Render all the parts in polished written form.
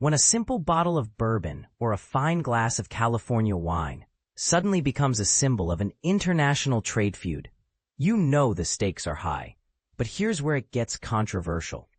When a simple bottle of bourbon or a fine glass of California wine suddenly becomes a symbol of an international trade feud, you know the stakes are high. But here's where it gets controversial.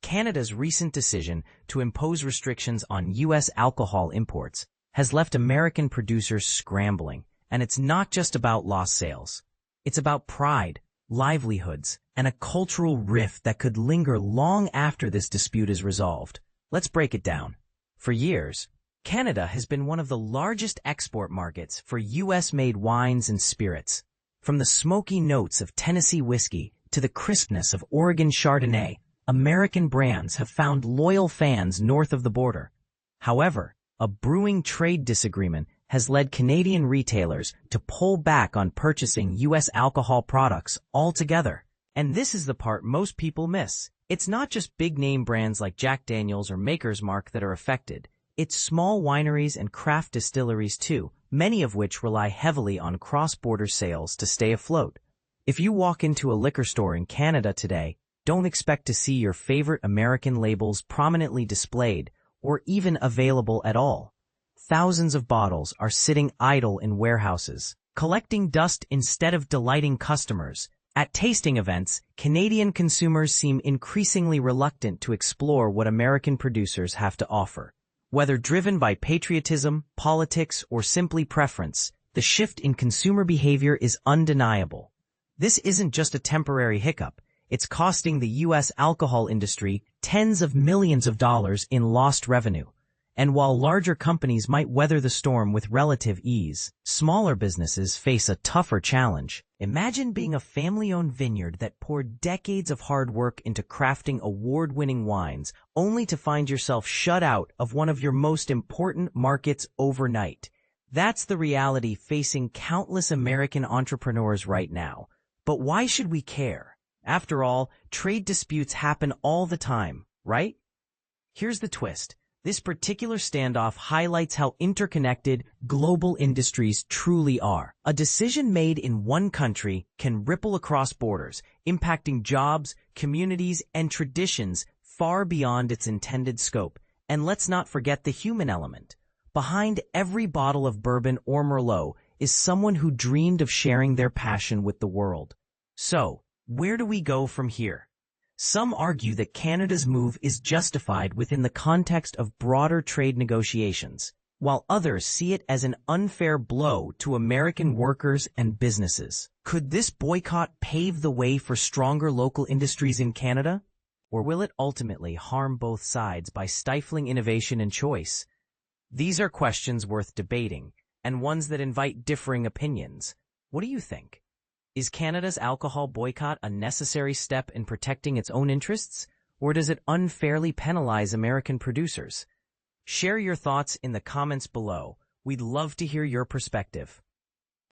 Canada's recent decision to impose restrictions on U.S. alcohol imports has left American producers scrambling, and it's not just about lost sales. It's about pride, livelihoods, and a cultural rift that could linger long after this dispute is resolved. Let's break it down. For years, Canada has been one of the largest export markets for U.S.-made wines and spirits. From the smoky notes of Tennessee whiskey to the crispness of Oregon Chardonnay, American brands have found loyal fans north of the border. However, a brewing trade disagreement has led Canadian retailers to pull back on purchasing U.S. alcohol products altogether. And this is the part most people miss. It's not just big-name brands like Jack Daniel's or Maker's Mark that are affected. It's small wineries and craft distilleries too, many of which rely heavily on cross-border sales to stay afloat. If you walk into a liquor store in Canada today, don't expect to see your favorite American labels prominently displayed or even available at all. Thousands of bottles are sitting idle in warehouses, collecting dust instead of delighting customers. At tasting events, Canadian consumers seem increasingly reluctant to explore what American producers have to offer. Whether driven by patriotism, politics, or simply preference, the shift in consumer behavior is undeniable. This isn't just a temporary hiccup. It's costing the U.S. alcohol industry tens of millions of dollars in lost revenue. And while larger companies might weather the storm with relative ease, smaller businesses face a tougher challenge. Imagine being a family-owned vineyard that poured decades of hard work into crafting award-winning wines, only to find yourself shut out of one of your most important markets overnight. That's the reality facing countless American entrepreneurs right now. But why should we care? After all, trade disputes happen all the time, right? Here's the twist. This particular standoff highlights how interconnected global industries truly are. A decision made in one country can ripple across borders, impacting jobs, communities, and traditions far beyond its intended scope. And let's not forget the human element. Behind every bottle of bourbon or Merlot is someone who dreamed of sharing their passion with the world. So, where do we go from here? Some argue that Canada's move is justified within the context of broader trade negotiations, while others see it as an unfair blow to American workers and businesses. Could this boycott pave the way for stronger local industries in Canada? Or will it ultimately harm both sides by stifling innovation and choice? These are questions worth debating, and ones that invite differing opinions. What do you think? Is Canada's alcohol boycott a necessary step in protecting its own interests, or does it unfairly penalize American producers? Share your thoughts in the comments below. We'd love to hear your perspective.